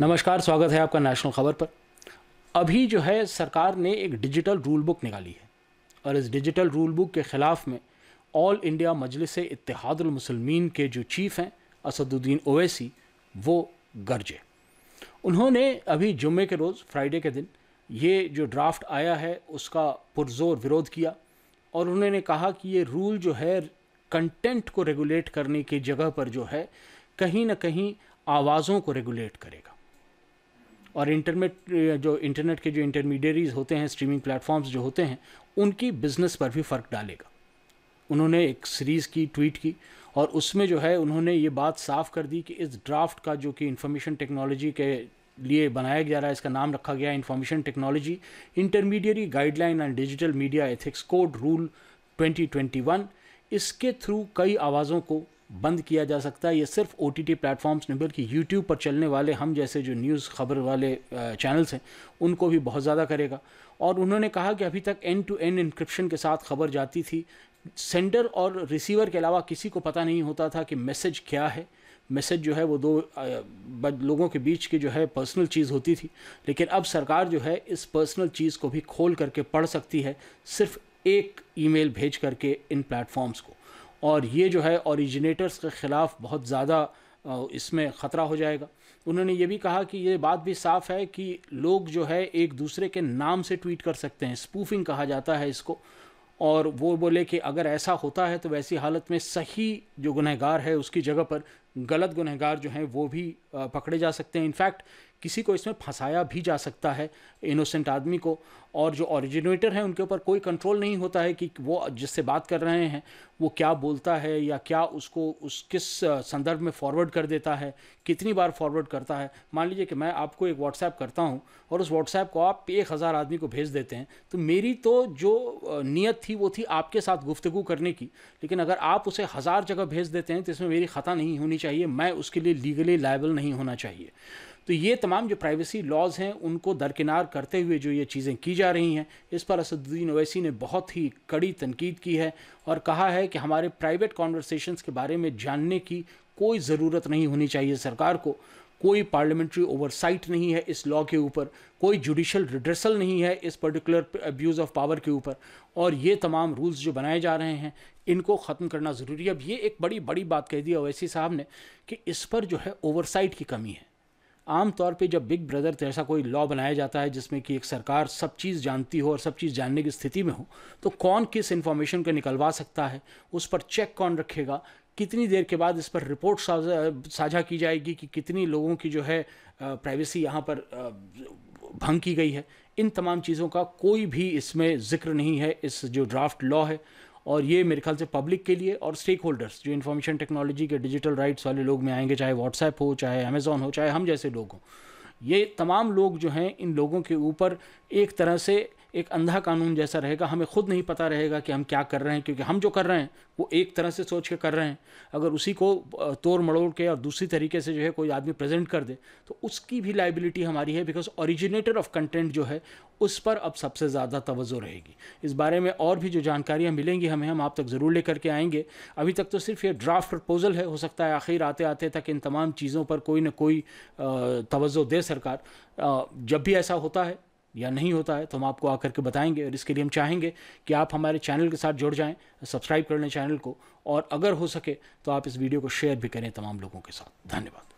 नमस्कार, स्वागत है आपका नेशनल खबर पर। अभी जो है सरकार ने एक डिजिटल रूल बुक निकाली है और इस डिजिटल रूल बुक के ख़िलाफ़ में ऑल इंडिया मजलिस इत्तेहादुल मुस्लिमीन के जो चीफ़ हैं असदुद्दीन ओवैसी, वो गरजे। उन्होंने अभी जुम्मे के रोज़, फ्राइडे के दिन, ये जो ड्राफ्ट आया है उसका पुरज़ोर विरोध किया और उन्होंने कहा कि ये रूल जो है कंटेंट को रेगुलेट करने की जगह पर जो है कहीं ना कहीं आवाज़ों को रेगुलेट करेगा और इंटरनेट के जो इंटरमीडियरीज होते हैं, स्ट्रीमिंग प्लेटफॉर्म्स जो होते हैं, उनकी बिज़नेस पर भी फ़र्क डालेगा। उन्होंने एक सीरीज़ की ट्वीट की और उसमें जो है उन्होंने ये बात साफ कर दी कि इस ड्राफ्ट का जो कि इंफॉर्मेशन टेक्नोलॉजी के लिए बनाया जा रहा है, इसका नाम रखा गया है information technology intermediary guideline and digital media ethics code rule 2021। इसके थ्रू कई आवाज़ों को बंद किया जा सकता है। ये सिर्फ OTT प्लेटफॉर्म्स नहीं बल्कि यूट्यूब पर चलने वाले हम जैसे जो न्यूज़ खबर वाले चैनल्स हैं उनको भी बहुत ज़्यादा करेगा। और उन्होंने कहा कि अभी तक एंड टू एंड इंक्रिप्शन के साथ खबर जाती थी, सेंडर और रिसीवर के अलावा किसी को पता नहीं होता था कि मैसेज क्या है। मैसेज जो है वो दो लोगों के बीच की जो है पर्सनल चीज़ होती थी, लेकिन अब सरकार जो है इस पर्सनल चीज़ को भी खोल करके पढ़ सकती है सिर्फ एक ईमेल भेज करके इन प्लेटफॉर्म्स को। और ये जो है ओरिजिनेटर्स के ख़िलाफ़ बहुत ज़्यादा इसमें ख़तरा हो जाएगा। उन्होंने ये भी कहा कि ये बात भी साफ़ है कि लोग जो है एक दूसरे के नाम से ट्वीट कर सकते हैं, स्पूफिंग कहा जाता है इसको। और वो बोले कि अगर ऐसा होता है तो वैसी हालत में सही जो गुनहगार है उसकी जगह पर गलत गुनहगार जो हैं वो भी पकड़े जा सकते हैं। इनफैक्ट किसी को इसमें फंसाया भी जा सकता है, इनोसेंट आदमी को। और जो ओरिजिनेटर हैं उनके ऊपर कोई कंट्रोल नहीं होता है कि वो जिससे बात कर रहे हैं वो क्या बोलता है या क्या उसको किस संदर्भ में फॉरवर्ड कर देता है, कितनी बार फॉरवर्ड करता है। मान लीजिए कि मैं आपको एक व्हाट्सएप करता हूं और उस व्हाट्सएप को आप 1000 आदमी को भेज देते हैं, तो मेरी तो जो नीयत थी वो थी आपके साथ गुफ्तगू करने की, लेकिन अगर आप उसे 1000 जगह भेज देते हैं तो इसमें मेरी ख़ता नहीं होनी चाहिए, मैं उसके लिए लीगली लायबल नहीं होना चाहिए। तो ये तमाम जो प्राइवेसी लॉज हैं उनको दरकिनार करते हुए जो ये चीज़ें की जा रही हैं, इस पर असदुद्दीन ओवैसी ने बहुत ही कड़ी तनकीद की है और कहा है कि हमारे प्राइवेट कॉन्वर्सेशंस के बारे में जानने की कोई ज़रूरत नहीं होनी चाहिए सरकार को। कोई पार्लियामेंट्री ओवरसाइट नहीं है इस लॉ के ऊपर, कोई जुडिशल रिड्रेसल नहीं है इस पर्टिकुलर अब्यूज़ ऑफ पावर के ऊपर। और ये तमाम रूल्स जो बनाए जा रहे हैं इनको ख़त्म करना ज़रूरी है। अब ये एक बड़ी बात कह दी ओवैसी साहब ने कि इस पर जो है ओवरसाइट की कमी है। आम तौर पे जब बिग ब्रदर जैसा कोई लॉ बनाया जाता है जिसमें कि एक सरकार सब चीज़ जानती हो और सब चीज़ जानने की स्थिति में हो, तो कौन किस इन्फॉर्मेशन को निकलवा सकता है, उस पर चेक कौन रखेगा, कितनी देर के बाद इस पर रिपोर्ट साझा की जाएगी कि कितनी लोगों की जो है प्राइवेसी यहाँ पर भंग की गई है, इन तमाम चीज़ों का कोई भी इसमें ज़िक्र नहीं है इस जो ड्राफ्ट लॉ है। और ये मेरे ख्याल से पब्लिक के लिए और स्टेक होल्डर्स जो इन्फॉर्मेशन टेक्नोलॉजी के डिजिटल राइट्स वाले लोग में आएंगे, चाहे व्हाट्सएप हो, चाहे अमेज़ॉन हो, चाहे हम जैसे लोग हों, ये तमाम लोग जो हैं इन लोगों के ऊपर एक तरह से एक अंधा कानून जैसा रहेगा। हमें खुद नहीं पता रहेगा कि हम क्या कर रहे हैं, क्योंकि हम जो कर रहे हैं वो एक तरह से सोच के कर रहे हैं। अगर उसी को तोड़ मड़ोड़ के और दूसरी तरीके से जो है कोई आदमी प्रेजेंट कर दे तो उसकी भी लाइबिलिटी हमारी है, बिकॉज ओरिजिनेटर ऑफ कंटेंट जो है उस पर अब सबसे ज़्यादा तवज्जो रहेगी। इस बारे में और भी जो जानकारियाँ मिलेंगी हमें, हम आप तक ज़रूर लेकर के आएंगे। अभी तक तो सिर्फ ये ड्राफ्ट प्रपोजल है, हो सकता है आखिर आते आते तक इन तमाम चीज़ों पर कोई ना कोई तवज्जो दे सरकार। जब भी ऐसा होता है या नहीं होता है तो हम आपको आकर के बताएंगे, और इसके लिए हम चाहेंगे कि आप हमारे चैनल के साथ जुड़ जाएं, सब्सक्राइब कर लें चैनल को, और अगर हो सके तो आप इस वीडियो को शेयर भी करें तमाम लोगों के साथ। धन्यवाद।